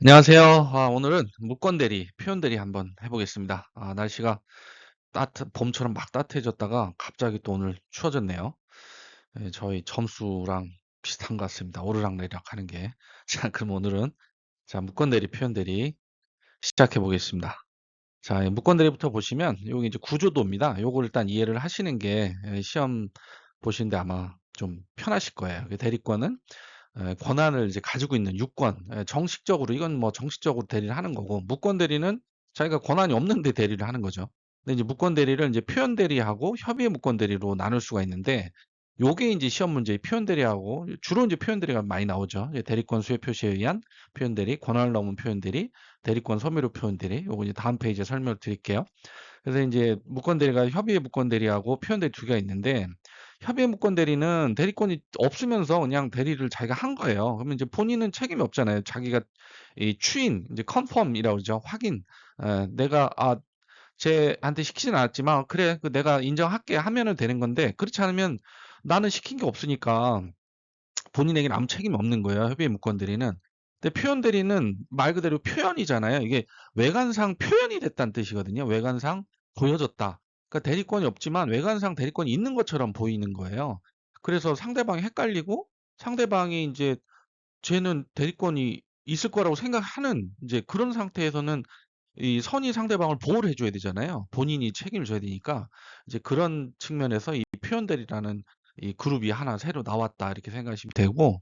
안녕하세요. 오늘은 무권 대리, 표현 대리 한번 해보겠습니다. 날씨가 봄처럼 막 따뜻해졌다가 갑자기 또 오늘 추워졌네요. 예, 저희 점수랑 비슷한 것 같습니다. 오르락내리락 하는 게. 자, 그럼 오늘은 무권 대리, 표현 대리 시작해 보겠습니다. 자, 무권 대리부터 보시면 여기 이제 구조도입니다. 요걸 일단 이해를 하시는 게 시험 보시는데 아마 좀 편하실 거예요. 대리권은 권한을 이제 가지고 있는 유권, 정식적으로 이건 뭐 정식적으로 대리를 하는 거고, 무권 대리는 자기가 권한이 없는데 대리를 하는 거죠. 근데 이제 무권 대리를 이제 표현 대리하고 협의의 무권 대리로 나눌 수가 있는데, 요게 이제 시험 문제의 표현 대리하고 주로 이제 표현 대리가 많이 나오죠. 이제 대리권 수혜 표시에 의한 표현 대리, 권한을 넘은 표현 대리, 대리권 소멸의 표현 대리. 요거 이제 다음 페이지에 설명을 드릴게요. 그래서 이제 무권 대리가 협의의 무권 대리하고 표현 대리 두 개가 있는데, 협의의 무권 대리는 대리권이 없으면서 그냥 대리를 자기가 한 거예요. 그러면 이제 본인은 책임이 없잖아요. 자기가 이 추인, 이제 컨펌이라고 그러죠. 확인. 내가 쟤한테 시키진 않았지만 그래, 그 내가 인정할게 하면은 되는 건데, 그렇지 않으면 나는 시킨 게 없으니까 본인에게는 아무 책임이 없는 거예요. 협의의 무권 대리는. 근데 표현 대리는 말 그대로 표현이잖아요. 이게 외관상 표현이 됐다는 뜻이거든요. 외관상 보여졌다. 그러니까 대리권이 없지만 외관상 대리권이 있는 것처럼 보이는 거예요. 그래서 상대방이 헷갈리고, 상대방이 이제 쟤는 대리권이 있을 거라고 생각하는 이제 그런 상태에서는 이 선의 상대방을 보호를 해줘야 되잖아요. 본인이 책임을 져야 되니까 이제 그런 측면에서 이 표현 대리라는 이 그룹이 하나 새로 나왔다, 이렇게 생각하시면 되고,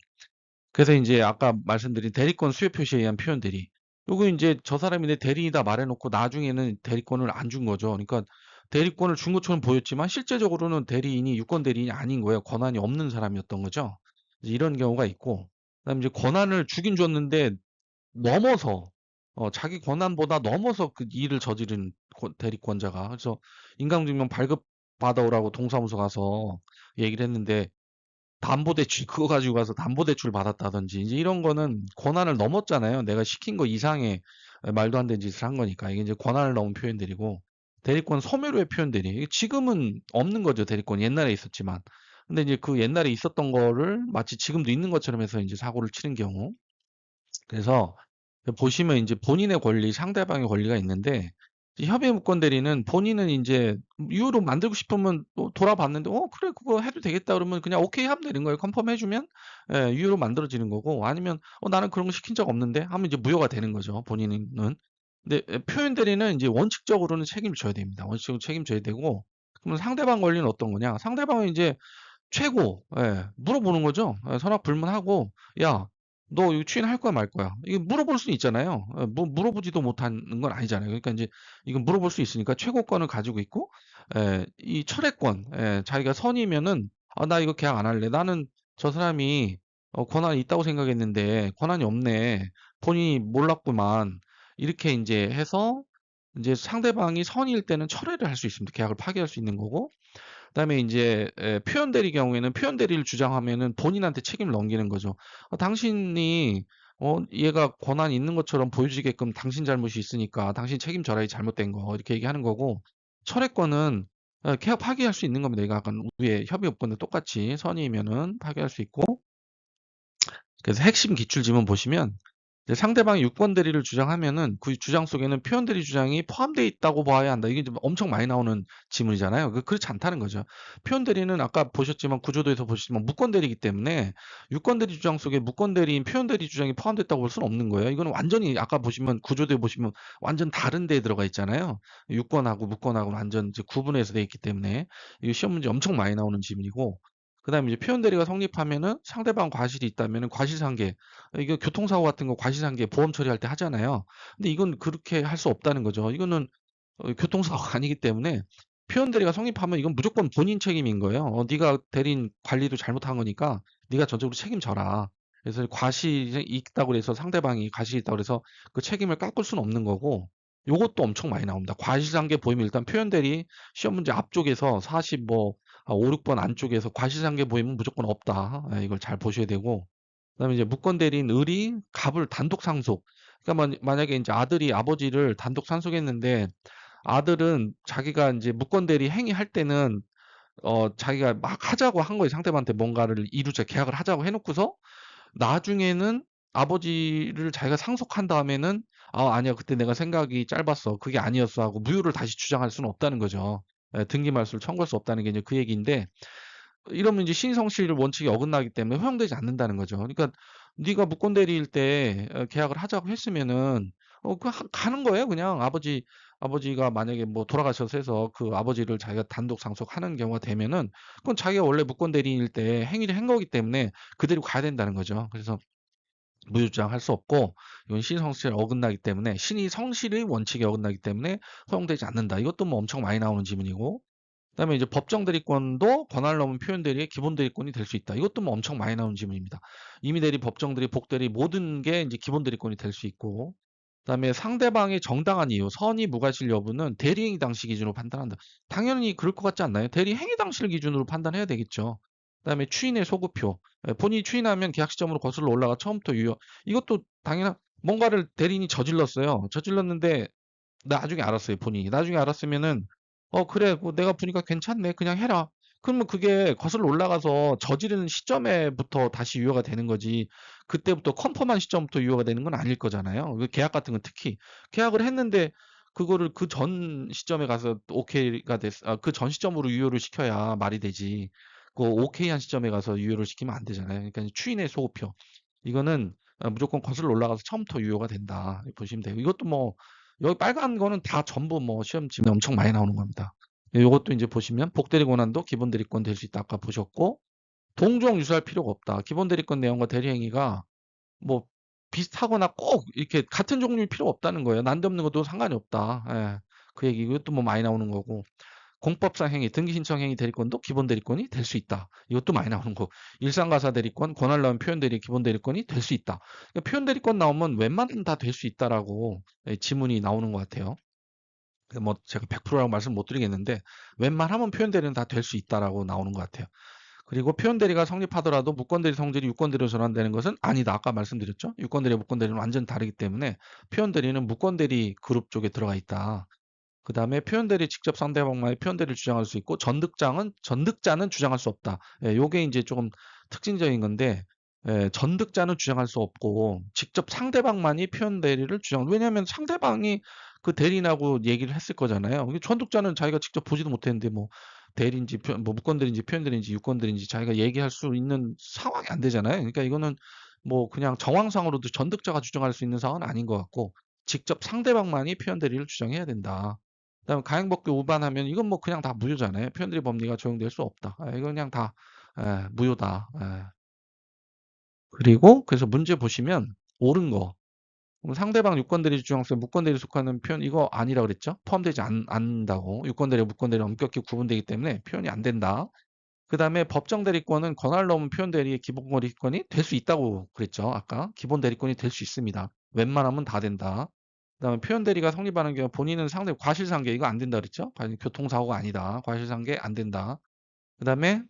그래서 인제 아까 말씀드린 대리권 수요 표시에 의한 표현 대리. 요거 인제 저 사람이 내 대리인이다 말해 놓고 나중에는 대리권을 안 준 거죠. 그러니까 대리권을 준 것처럼 보였지만 실제적으로는 대리인이 유권 대리인이 아닌 거예요. 권한이 없는 사람이었던 거죠. 이제 이런 경우가 있고, 그다음에 이제 권한을 주긴 줬는데 넘어서, 자기 권한보다 넘어서 그 일을 저지른 대리권자가. 그래서 인감증명 발급 받아오라고 동사무소 가서 얘기를 했는데, 담보대출 그거 가지고 가서 담보대출 받았다든지 이제 이런 거는 권한을 넘었잖아요. 내가 시킨 거 이상의 말도 안 되는 짓을 한 거니까. 이게 이제 권한을 넘은 표현들이고, 대리권 소멸의 표현들이 이게 지금은 없는 거죠. 대리권 옛날에 있었지만. 근데 이제 그 옛날에 있었던 거를 마치 지금도 있는 것처럼 해서 이제 사고를 치는 경우. 그래서 보시면 이제 본인의 권리, 상대방의 권리가 있는데, 이제 협의 무권 대리는 본인은 이제 이유로 만들고 싶으면 또 돌아봤는데, 그래, 그거 해도 되겠다 그러면 그냥 오케이 하면 되는 거예요. 컨펌 해주면 이유로 만들어지는 거고, 아니면 나는 그런 거 시킨 적 없는데 하면 이제 무효가 되는 거죠. 본인은. 근데 표현 대리는 이제 원칙적으로는 책임을 져야 됩니다. 원칙적으로 책임져야 되고, 그러면 상대방 권리는 어떤 거냐? 상대방은 이제 최고, 물어보는 거죠. 선악 불문하고, 야, 너 이거 추인할 거야 말 거야? 이거 물어볼 수 있잖아요. 뭐 물어보지도 못하는 건 아니잖아요. 그러니까 이제 이건 물어볼 수 있으니까 최고권을 가지고 있고, 이 철회권, 자기가 선이면은, 나 이거 계약 안 할래. 나는 저 사람이 권한이 있다고 생각했는데 권한이 없네. 본인이 몰랐구만. 이렇게 이제 해서 이제 상대방이 선일 때는 철회를 할 수 있습니다. 계약을 파기할 수 있는 거고, 그다음에 인제 표현 대리 경우에는 표현 대리를 주장하면은 본인한테 책임을 넘기는 거죠. 당신이 얘가 권한이 있는 것처럼 보여지게끔 당신 잘못이 있으니까 당신 책임져라, 이 잘못된 거. 이렇게 얘기하는 거고, 철회권은 계약 파기할 수 있는 겁니다. 이거 약간 위에 협의 요건도 똑같이 선의면은 파기할 수 있고, 그래서 핵심 기출 지문 보시면 이제 상대방이 유권 대리를 주장하면은 그 주장 속에는 표현 대리 주장이 포함되어 있다고 봐야 한다. 이게 좀 엄청 많이 나오는 지문이잖아요. 그렇지 않다는 거죠. 표현 대리는 아까 보셨지만 구조도에서 보시지만 무권 대리이기 때문에 유권 대리 주장 속에 무권 대리인 표현 대리 주장이 포함됐다고 볼 수는 없는 거예요. 이거는 완전히 아까 보시면 구조도에 보시면 완전 다른 데에 들어가 있잖아요. 유권하고 무권하고 완전 이제 구분해서 돼 있기 때문에 이거 시험 문제 엄청 많이 나오는 지문이고, 그다음에 이제 표현 대리가 성립하면은 상대방 과실이 있다면은 과실상계, 이거 교통사고 같은 거 과실상계 보험 처리할 때 하잖아요. 근데 이건 그렇게 할 수 없다는 거죠. 이거는 교통사고가 아니기 때문에 표현 대리가 성립하면 이건 무조건 본인 책임인 거예요. 네가 대리인 관리도 잘못한 거니까 네가 전적으로 책임져라. 그래서 과실이 있다고 해서 상대방이 과실이 있다고 해서 그 책임을 깎을 수는 없는 거고, 요것도 엄청 많이 나옵니다. 과실상계 보이면 일단 표현 대리 시험 문제 앞쪽에서 40 뭐 5, 6번 안쪽에서 과실상계 보이면 무조건 없다. 이걸 잘 보셔야 되고, 그다음에 이제 무권 대리인 을이 갑을 단독 상속. 그러니까 만약에 이제 아들이 아버지를 단독 상속했는데, 아들은 자기가 이제 무권 대리 행위할 때는 자기가 막 하자고 한 거예요. 상대방한테 뭔가를 이루자 계약을 하자고 해놓고서 나중에는 아버지를 자기가 상속한 다음에는 "아 아니야. 그때 내가 생각이 짧았어. 그게 아니었어." 하고 무효를 다시 주장할 수는 없다는 거죠. 예 등기말소를 청구할 수 없다는 게 이제 그 얘기인데 이러면 이제 신성실 원칙이 어긋나기 때문에 허용되지 않는다는 거죠. 그러니까 네가 무권 대리일 때 계약을 하자고 했으면은 그 가는 거예요 그냥. 아버지가 만약에 뭐 돌아가셔서 해서 그 아버지를 자기가 단독 상속하는 경우가 되면은 그건 자기가 원래 무권 대리일 때 행위를 한 거기 때문에 그대로 가야 된다는 거죠. 그래서 무효주장할 수 없고 이건 신성실에 어긋나기 때문에 신의 성실의 원칙에 어긋나기 때문에 허용되지 않는다. 이것도 뭐 엄청 많이 나오는 지문이고 그다음에 이제 법정 대리권도 권한을 넘은 표현 대리의 기본 대리권이 될 수 있다. 이것도 뭐 엄청 많이 나오는 지문입니다. 임의 대리, 법정 대리, 복 대리 모든 게 이제 기본 대리권이 될 수 있고 그다음에 상대방의 정당한 이유, 선의 무과실 여부는 대리 행위 당시 기준으로 판단한다. 당연히 그럴 것 같지 않나요? 대리 행위 당시를 기준으로 판단해야 되겠죠. 그다음에 추인의 소급표. 본인이 추인하면 계약 시점으로 거슬러 올라가 처음부터 유효. 이것도 당연한 뭔가를 대리인이 저질렀어요. 저질렀는데 나중에 알았어요, 본인이. 나중에 알았으면은 그래. 뭐 내가 보니까 괜찮네. 그냥 해라." 그러면 그게 거슬러 올라가서 저지르는 시점에부터 다시 유효가 되는 거지 그때부터 컨펌한 시점부터 유효가 되는 건 아닐 거잖아요. 그 계약 같은 건 특히. 계약을 했는데 그거를 그 전 시점에 가서 오케이가 그 전 시점으로 유효를 시켜야 말이 되지. 그 오케이한 시점에 가서 유효를 시키면 안 되잖아요. 그러니까 추인의 소급표. 이거는 무조건 거슬러 올라가서 처음부터 유효가 된다. 보시면 돼요. 이것도 뭐 여기 빨간 거는 다 전부 뭐 시험 지문에 엄청 많이 나오는 겁니다. 요것도 이제 보시면 복대리 권한도 기본 대리권 될 수 있다 아까 보셨고 동종 유사할 필요가 없다. 기본 대리권 내용과 대리 행위가 뭐 비슷하거나 꼭 이렇게 같은 종류일 필요가 없다는 거예요. 난데없는 것도 상관이 없다. 예. 그 얘기 이것도 뭐 많이 나오는 거고 공법상 행위, 등기 신청 행위 대리권도 기본 대리권이 될 수 있다. 이것도 많이 나오는 거. 일상가사 대리권, 권한을 넣은 표현 대리 기본 대리권이 될 수 있다. 그러니까 표현 대리권 나오면 웬만하면 다 될 수 있다라고 지문이 나오는 것 같아요. 뭐 제가 100%라고 말씀 못 드리겠는데 웬만하면 표현 대리는 다 될 수 있다라고 나오는 것 같아요. 그리고 표현 대리가 성립하더라도 무권 대리 성질이 유권 대리로 전환되는 것은 아니다. 아까 말씀드렸죠. 유권 대리와 무권 대리는 완전 다르기 때문에 표현 대리는 무권 대리 그룹 쪽에 들어가 있다. 그다음에 표현대리 직접 상대방만의 표현대리를 주장할 수 있고 전득자는 주장할 수 없다. 예, 요게 이제 조금 특징적인 건데 전득자는 주장할 수 없고 직접 상대방만이 표현대리를 왜냐하면 상대방이 그 대리인하고 얘기를 했을 거잖아요. 전득자는 자기가 직접 보지도 못했는데 뭐 대리인지 뭐 무권대리인지 표현대리인지 유권대리인지 자기가 얘기할 수 있는 상황이 안 되잖아요. 그러니까 이거는 뭐 그냥 정황상으로도 전득자가 주장할 수 있는 상황은 아닌 것 같고 직접 상대방만이 표현대리를 주장해야 된다. 그다음에 가행법규 위반하면 이건 뭐 그냥 다 무효잖아요. 표현들이 법리가 적용될 수 없다. 이건 그냥 다 무효다. 그리고 그래서 문제 보시면 옳은 거. 그럼 상대방 유권대리 주장세 무권대리 속하는 표현 이거 아니라 그랬죠? 포함되지 않는다고. 유권대리 무권대리 엄격히 구분되기 때문에 표현이 안 된다. 그다음에 법정 대리권은 권한을 넘은 표현 대리의 기본 대리권이 될 수 있다고 그랬죠. 아까 기본 대리권이 될 수 있습니다. 웬만하면 다 된다. 그다음에 표현 대리가 성립하는 경우 본인은 상대 과실상계 이거 안 된다 그랬죠. 교통사고가 아니다. 과실상계 안 된다. 그다음에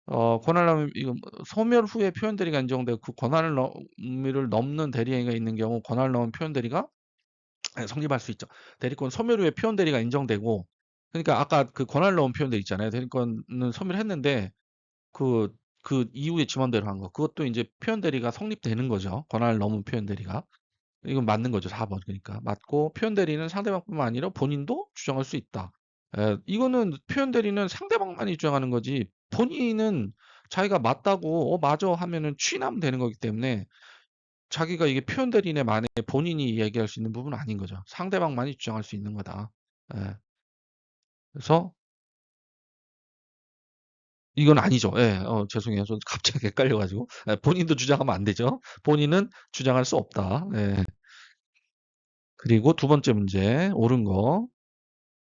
권한을 넘 이거 소멸 후에 표현 대리가 인정되고 그 권한을 의미를 넘는 대리 행위가 있는 경우 권한을 넘은 표현 대리가 성립할 수 있죠. 대리권 소멸 후에 표현 대리가 인정되고 그러니까 아까 그 권한을 넘은 표현 대리 있잖아요. 대리권은 소멸했는데 그 이후에 지원대로 한 거. 그것도 이제 표현 대리가 성립되는 거죠. 권한을 넘은 표현 대리가. 이건 맞는 거죠. 4번. 그러니까 맞고 표현 대리는 상대방뿐만 아니라 본인도 주장할 수 있다. 이거는 표현 대리는 상대방만이 주장하는 거지. 본인은 자기가 맞다고 맞아 하면은 취인하면 되는 거기 때문에 자기가 이게 표현 대리네 만에 본인이 얘기할 수 있는 부분은 아닌 거죠. 상대방만이 주장할 수 있는 거다. 예. 그래서 이건 아니죠. 예. 죄송해요. 저 갑자기 헷갈려 가지고. 본인도 주장하면 안 되죠. 본인은 주장할 수 없다. 예. 그리고 두 번째 문제 옳은 거.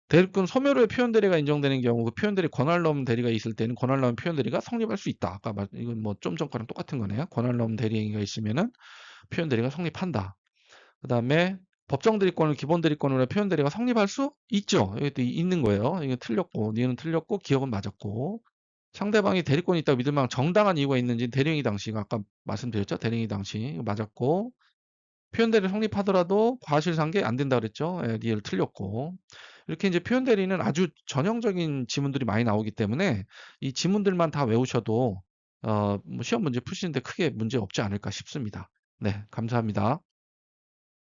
대리권 소멸 후에 표현 대리가 인정되는 경우 그 표현 대리 권한을 넘은 대리가 있을 때는 권한을 넘은 표현 대리가 성립할 수 있다. 아까 이건 뭐 좀 전 거랑 똑같은 거네요. 권한을 넘은 대리 행위가 있으면은 표현 대리가 성립한다. 그다음에 법정 대리권을 기본 대리권으로 해 표현 대리가 성립할 수 있죠. 이것도 있는 거예요. 이거 틀렸고 니은 틀렸고 기억은 맞았고 상대방이 대리권이 있다고 믿을 만한 정당한 이유가 있는지 대리행위 당시가 아까 말씀드렸죠. 대리행위 당시 이거 맞았고 표현 대리 성립하더라도 과실상계 안 된다 그랬죠. 리을 틀렸고 이렇게 이제 표현 대리는 아주 전형적인 지문들이 많이 나오기 때문에 이 지문들만 다 외우셔도 뭐 시험 문제 푸시는데 크게 문제 없지 않을까 싶습니다. 네, 감사합니다.